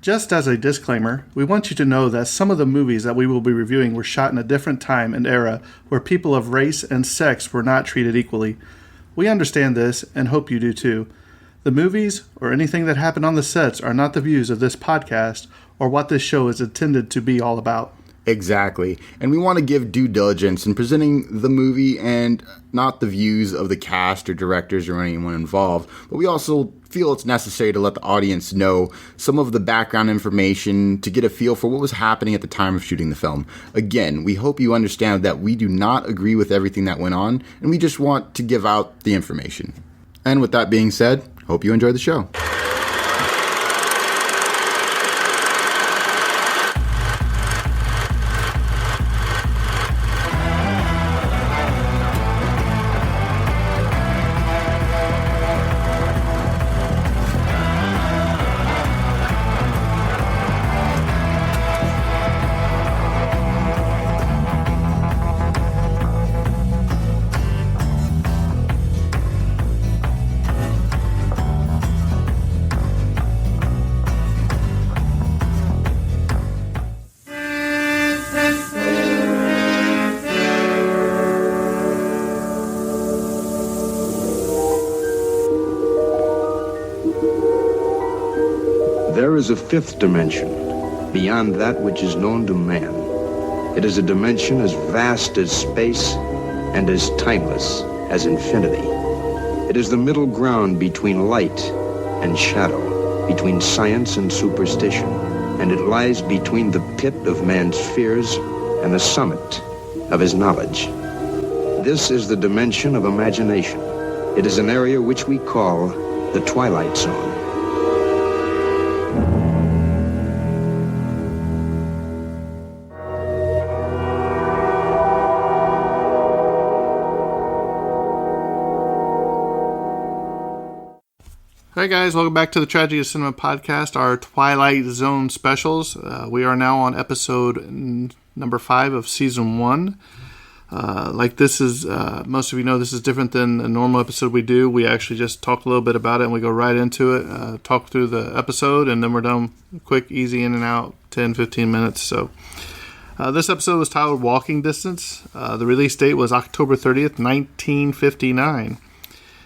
Just as a disclaimer, we want you to know that some of the movies that we will be reviewing were shot in a different time and era where people of race and sex were not treated equally. We understand this and hope you do too. The movies or anything that happened on the sets are not the views of this podcast or what this show is intended to be all about. Exactly. And we want to give due diligence in presenting the movie and not the views of the cast or directors or anyone involved. But we also feel it's necessary to let the audience know some of the background information to get a feel for what was happening at the time of shooting the film. Again, we hope you understand that we do not agree with everything that went on, and we just want to give out the information. And with that being said, hope you enjoy the show. There is a fifth dimension, beyond that which is known to man. It is a dimension as vast as space and as timeless as infinity. It is the middle ground between light and shadow, between science and superstition, and it lies between the pit of man's fears and the summit of his knowledge. This is the dimension of imagination. It is an area which we call the Twilight Zone. Hi guys, welcome back to the Tragedy of Cinema podcast, our Twilight Zone specials. We are now on episode number 5 of season 1. This is, most of you know, this is different than a normal episode we do. We actually just talk a little bit about it and we go right into it, talk through the episode, and then we're done. Quick, easy in and out, 10-15 minutes. So this episode was titled Walking Distance. The release date was October 30th, 1959.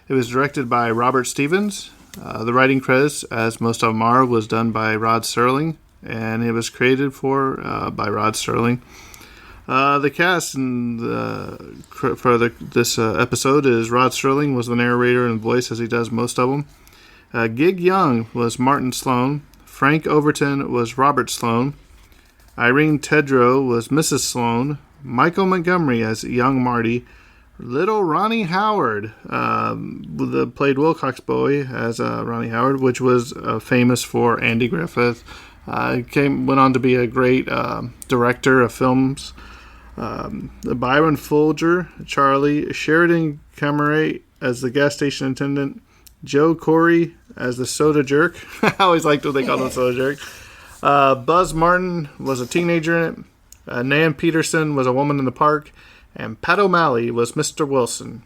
It was directed by Robert Stevens. The writing credits, as most of them are, was done by Rod Serling, and it was created by Rod Serling. The cast for this episode is Rod Serling was the narrator and voice, as he does most of them. Gig Young was Martin Sloan. Frank Overton was Robert Sloan. Irene Tedrow was Mrs. Sloan. Michael Montgomery as young Marty. Little Ronnie Howard played Wilcox Bowie as Ronnie Howard, which was famous for Andy Griffith. Went on to be a great director of films. Byron Folger, Charlie, Sheridan Cameron as the gas station attendant, Joe Corey as the soda jerk. I always liked what they called him, soda jerk. Buzz Martin was a teenager in it. Nan Peterson was a woman in the park. And Pat O'Malley was Mr. Wilson.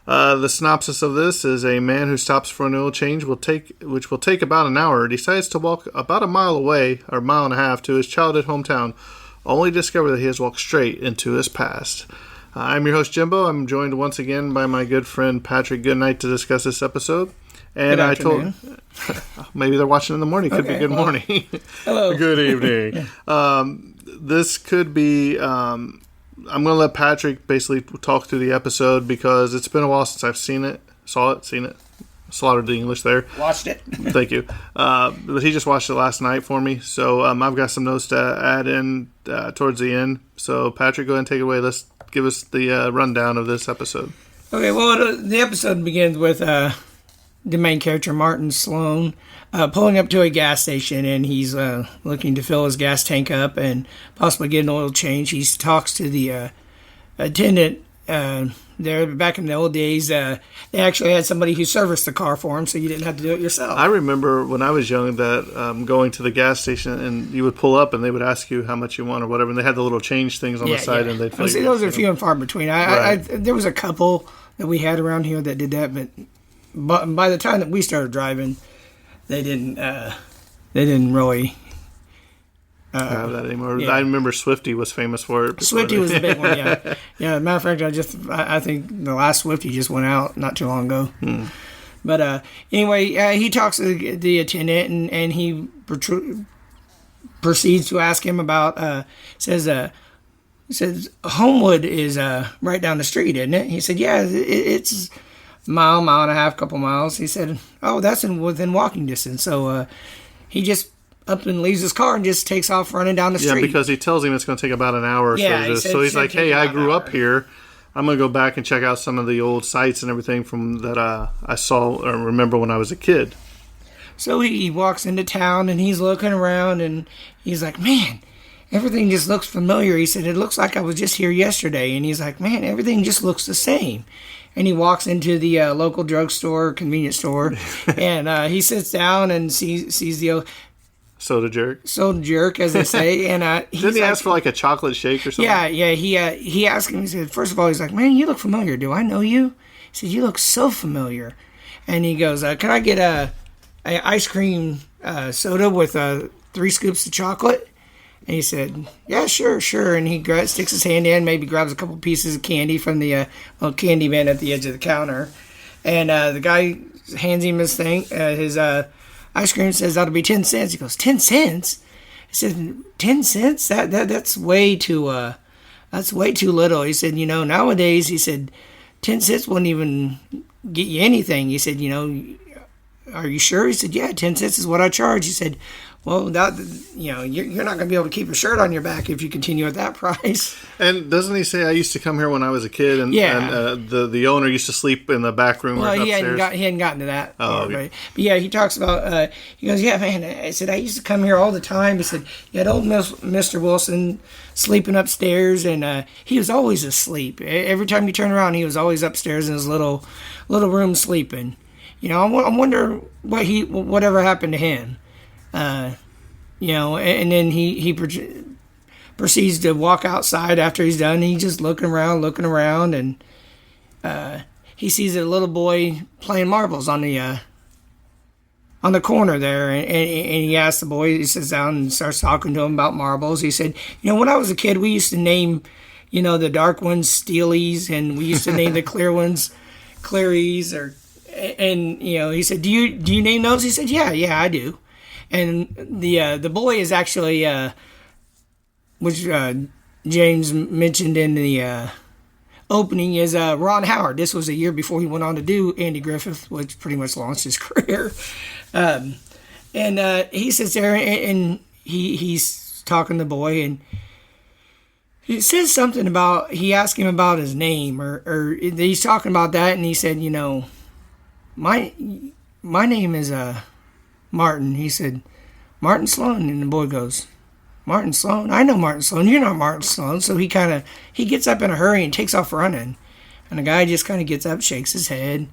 The synopsis of this is a man who stops for an oil change, which will take about an hour, decides to walk about a mile away, or a mile and a half, to his childhood hometown, only to discover that he has walked straight into his past. I'm your host, Jimbo. I'm joined once again by my good friend Patrick Goodnight to discuss this episode. And I told maybe they're watching in the morning. Could be good morning. Hello. Good evening. This could be... I'm going to let Patrick basically talk through the episode because it's been a while since I've seen it. Slaughtered the English there. Watched it. Thank you. But he just watched it last night for me. So I've got some notes to add in towards the end. So Patrick, go ahead and take it away. Let's give us the rundown of this episode. Okay, well, the episode begins with the main character, Martin Sloan, pulling up to a gas station, and he's looking to fill his gas tank up and possibly get an oil change. He talks to the attendant there. Back in the old days, they actually had somebody who serviced the car for him, so you didn't have to do it yourself. I remember when I was young that going to the gas station, and you would pull up, and they would ask you how much you want or whatever, and they had the little change things on the side, and they'd fill your those are few and far between. There was a couple that we had around here that did that, but by the time that we started driving, they didn't they didn't really have that anymore. yeah. I remember Swifty was famous for it. Swifty was the big one, yeah. Yeah, matter of fact, I think the last Swifty just went out not too long ago. But anyway, he talks to the attendant, and he proceeds to ask him about, says Homewood is right down the street, isn't it? He said, yeah, it's a mile and a half, couple miles. He said, oh, that's within walking distance. So he just up and leaves his car and just takes off running down the street. Yeah, because he tells him it's going to take about an hour or Yeah, so. So he's like, hey, I grew up here. I'm going to go back and check out some of the old sites and everything from that I saw or remember when I was a kid. So he walks into town and he's looking around and he's like, man, everything just looks familiar. He said, it looks like I was just here yesterday. And he's like, man, everything just looks the same. And he walks into the local drugstore, convenience store, and he sits down and sees the Soda jerk, as they say. And didn't he ask for like a chocolate shake or something? Yeah. He asked him. He said, first of all, he's like, man, you look familiar. Do I know you? He said, you look so familiar. And he goes, can I get a ice cream soda with 3 scoops of chocolate? And he said, yeah, sure. And he sticks his hand in, maybe grabs a couple pieces of candy from the little candy bin at the edge of the counter. And the guy hands him his thing, his ice cream, says that'll be 10 cents. He goes, 10 cents? He said, 10 cents? That's way too little. He said, nowadays, he said, 10 cents wouldn't even get you anything. He said, are you sure? He said, yeah, 10 cents is what I charge. He said, well, you're not going to be able to keep your shirt on your back if you continue at that price. And doesn't he say, I used to come here when I was a kid, and the owner used to sleep in the back room or upstairs? He hadn't gotten to that. Oh, okay. But yeah, he talks about, he goes, yeah, man, I said, I used to come here all the time. He said, you had old Mr. Wilson sleeping upstairs, and he was always asleep. Every time you turn around, he was always upstairs in his little room sleeping. I wonder whatever happened to him. And then he proceeds to walk outside after he's done. He's just looking around, and he sees a little boy playing marbles on the corner there, and he asks the boy. He sits down and starts talking to him about marbles. He said, when I was a kid, we used to name, the dark ones Steelies, and we used to name the clear ones Clearies, and he said, do you name those? He said, yeah, I do. And the boy is actually, which James mentioned in the opening, is Ron Howard. This was a year before he went on to do Andy Griffith, which pretty much launched his career. And he sits there and he's talking to the boy, and he says something about, he asked him about his name, or he's talking about that, and he said, my name is Martin. He said, Martin Sloan. And the boy goes, Martin Sloan? I know Martin Sloan. You're not Martin Sloan. So he gets up in a hurry and takes off running. And the guy just kind of gets up, shakes his head. And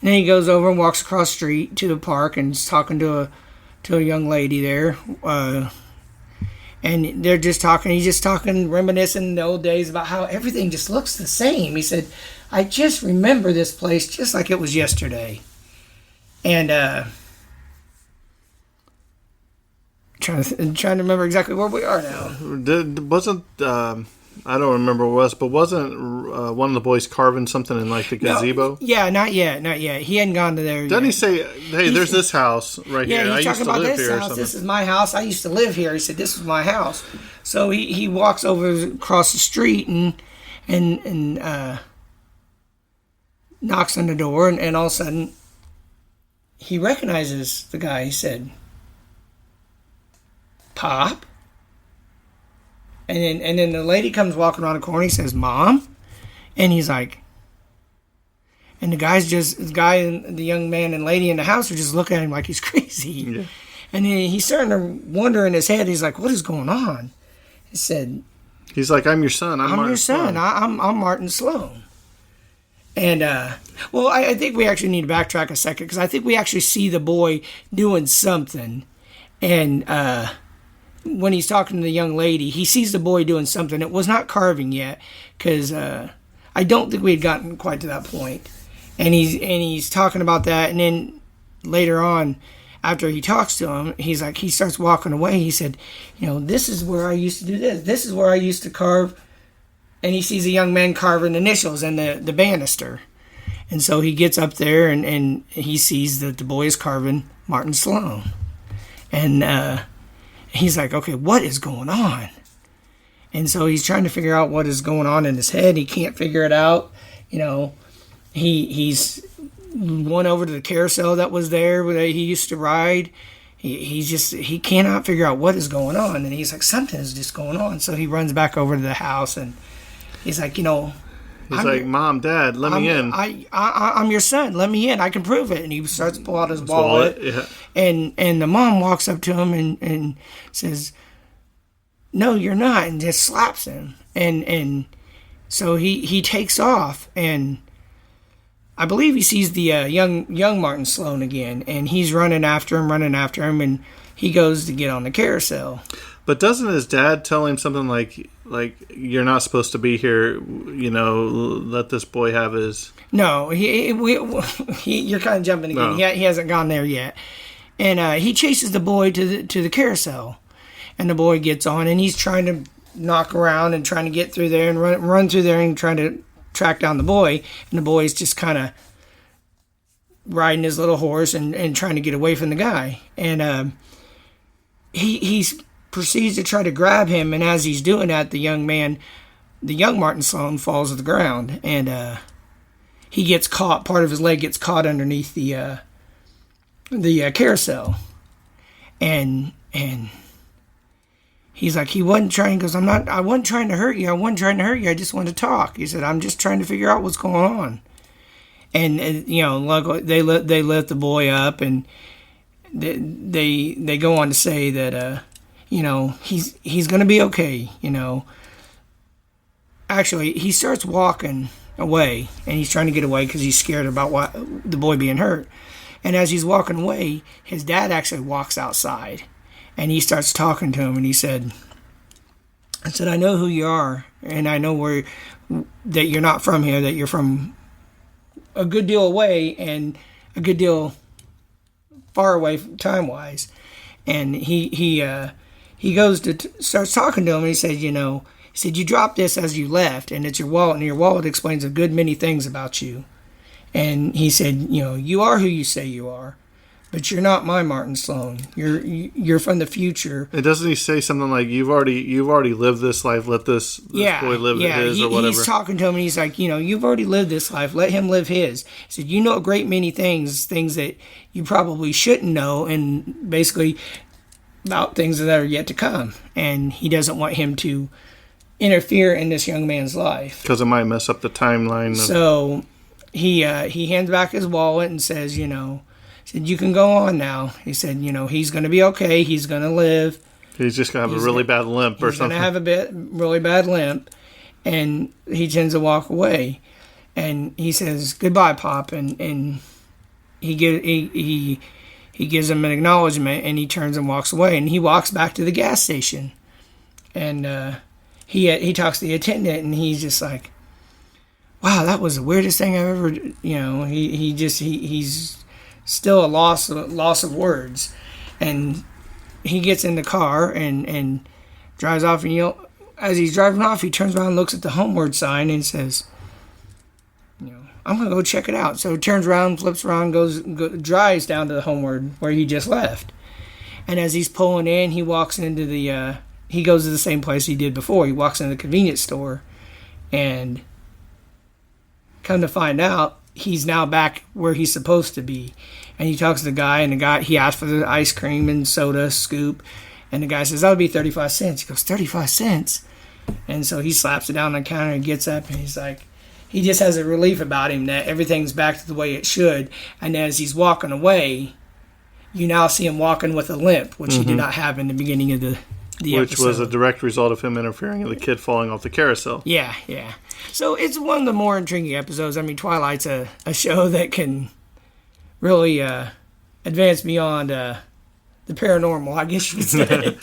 then he goes over and walks across the street to the park and is talking to a young lady there. And they're just talking. He's just talking, reminiscing the old days about how everything just looks the same. He said, I just remember this place just like it was yesterday. And trying to remember exactly where we are now. Wasn't I don't remember what it was, but wasn't one of the boys carving something in like the gazebo? No, yeah, not yet. He hadn't gone to there yet. Doesn't he say, hey, there's this house right here. Yeah, he's I talking used to about live this here. house. This is my house. I used to live here. He said, this is my house. So he walks over across the street and knocks on the door, and all of a sudden he recognizes the guy. He said, Pop? And then the lady comes walking around the corner. He says, Mom? And he's like, and the guy and the young man and lady in the house are just looking at him like he's crazy. Yeah. And then he's starting to wonder in his head. He's like, what is going on? He said, he's like, I'm your son. I'm Martin your son. Sloan. I'm Martin Sloan. And, I think we actually need to backtrack a second, because I think we actually see the boy doing something. And, when he's talking to the young lady, he sees the boy doing something. It was not carving yet, because I don't think we had gotten quite to that point. And he's talking about that, and then later on, after he talks to him, he starts walking away. He said, this is where I used to do this. This is where I used to carve. And he sees a young man carving initials in the banister. And so he gets up there and he sees that the boy is carving Martin Sloan. And he's like, okay, what is going on? And so he's trying to figure out what is going on in his head. He can't figure it out. He's went over to the carousel that was there where he used to ride. He cannot figure out what is going on. And he's like, something is just going on. So he runs back over to the house and he's like, He's like, Mom, Dad, let me in. I'm your son. Let me in. I can prove it. And he starts to pull out his wallet. Yeah. And the mom walks up to him and says, no, you're not. And just slaps him. And so he takes off. And I believe he sees the young Martin Sloan again. And he's running after him. And he goes to get on the carousel. But doesn't his dad tell him something like you're not supposed to be here? Let this boy have his. No, you're kind of jumping again. No. He hasn't gone there yet, and he chases the boy to the carousel, and the boy gets on, and he's trying to knock around and trying to get through there and run through there and trying to track down the boy, and the boy's just kind of riding his little horse and trying to get away from the guy, and he's proceeds to try to grab him, and as he's doing that, the young Martin Sloan falls to the ground, and he gets caught. Part of his leg gets caught underneath the carousel, and he's like, he wasn't trying. He goes, I wasn't trying to hurt you. I just wanted to talk. He said, I'm just trying to figure out what's going on, and luckily they let the boy up, and they go on to say that. He's going to be okay, Actually, he starts walking away, and he's trying to get away because he's scared about the boy being hurt. And as he's walking away, his dad actually walks outside, and he starts talking to him, and he said, I know who you are, and I know that you're not from here, that you're from a good deal away, and a good deal far away time-wise. And he goes to starts talking to him, and he said, you dropped this as you left, and it's your wallet, and your wallet explains a good many things about you. And he said, you are who you say you are, but you're not my Martin Sloan. You're from the future. And doesn't he say something like, you've already lived this life, let this boy live his or whatever? He's talking to him, and he's like, you've already lived this life, let him live his. He said, you know a great many things that you probably shouldn't know, and basically about things that are yet to come, and he doesn't want him to interfere in this young man's life because it might mess up the timeline. So he hands back his wallet and says, said, you can go on now. He said, he's going to be okay. He's going to live. He's just going to have a really bad limp or something. He's going to have really bad limp, and he tends to walk away. And he says, goodbye, Pop, and he gives him an acknowledgement, and he turns and walks away. And he walks back to the gas station, and he talks to the attendant, and he's just like, "Wow, that was the weirdest thing I've ever." He's still a loss of words, and he gets in the car and drives off. And as he's driving off, he turns around and looks at the homeward sign and says, I'm going to go check it out. So he turns around, flips around, drives down to the homeward where he just left. And as he's pulling in, he walks into he goes to the same place he did before. He walks into the convenience store, and come to find out, he's now back where he's supposed to be. And he talks to the guy, and he asks for the ice cream and soda scoop, and the guy says, that'll be 35 cents. He goes, 35 cents? And so he slaps it down on the counter and gets up, and he's like, he just has a relief about him that everything's back to the way it should. And as he's walking away, you now see him walking with a limp, which he did not have in the beginning of the which episode. Was a direct result of him interfering and the kid falling off the carousel. Yeah. So it's one of the more intriguing episodes. I mean, Twilight's a show that can really advance beyond the paranormal, I guess you could say.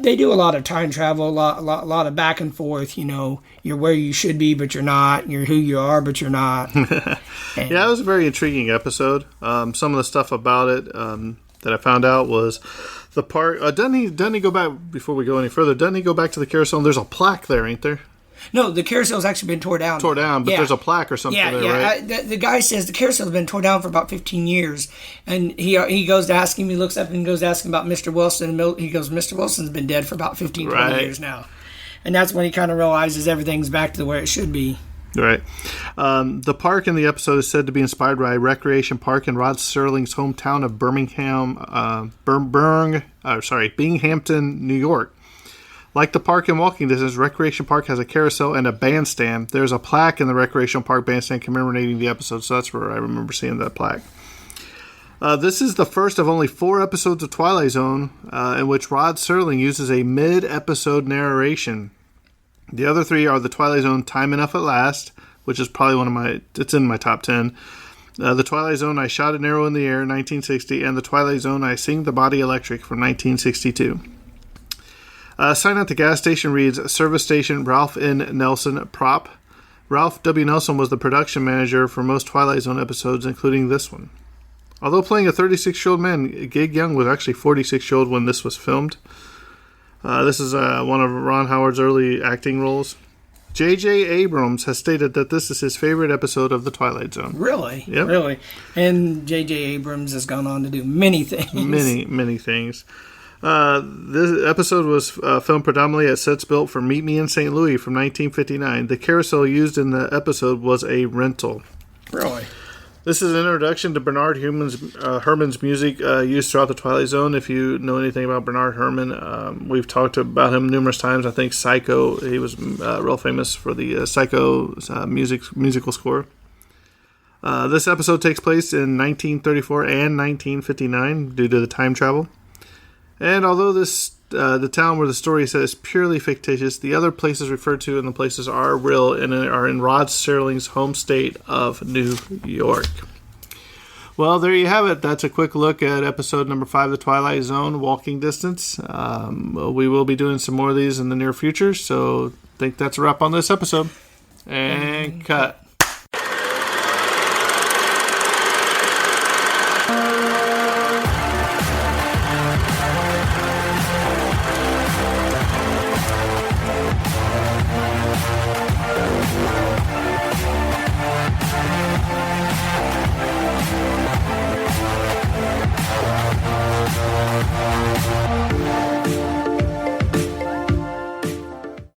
they do a lot of time travel, a lot of back and forth. You know, you're where you should be, but you're not. You're who you are, but you're not. Yeah, it was a very intriguing episode. Some of the stuff about it that I found out was the part. Doesn't he go back, before we go any further, doesn't he go back to the carousel? And there's a plaque there, ain't there? No, the carousel's actually been tore down. But there's a plaque or something there, right? The guy says the carousel's been torn down for about 15 years. And he goes to ask him, he looks up and goes to ask him about Mr. Wilson. And he goes, Mr. Wilson's been dead for about 15, 20 years now. And that's when he kind of realizes everything's back to where it should be. Right. The park in the episode is said to be inspired by a recreation park in Rod Serling's hometown of Binghamton, New York. Like the park in walking distance, Recreation Park has a carousel and a bandstand. There's a plaque in the Recreation Park bandstand commemorating the episode, so that's where I remember seeing that plaque. This is the first of only 4 episodes of Twilight Zone in which Rod Serling uses a mid-episode narration. The other 3 are the Twilight Zone Time Enough at Last, which is probably it's in my top 10. The Twilight Zone I Shot an Arrow in the Air, 1960, and the Twilight Zone I Sing the Body Electric from 1962. Sign at the gas station reads, Service Station Ralph N. Nelson, Prop. Ralph W. Nelson was the production manager for most Twilight Zone episodes, including this one. Although playing a 36-year-old man, Gig Young was actually 46-year-old when this was filmed. This is one of Ron Howard's early acting roles. J.J. Abrams has stated that this is his favorite episode of The Twilight Zone. Really? Yep. Really? And J.J. Abrams has gone on to do many things. Many things. This episode was filmed predominantly at sets built for Meet Me in St. Louis from 1959. The carousel used in the episode was a rental. Really? This is an introduction to Bernard Herrmann's music used throughout the Twilight Zone. If you know anything about Bernard Herrmann, we've talked about him numerous times. I think Psycho, he was real famous for the Psycho musical score. This episode takes place in 1934 and 1959 due to the time travel. And although the town where the story is set is purely fictitious, the other places referred to in the places are real and are in Rod Serling's home state of New York. Well, there you have it. That's a quick look at episode number 5 of The Twilight Zone, Walking Distance. We will be doing some more of these in the near future, so I think that's a wrap on this episode. And cut.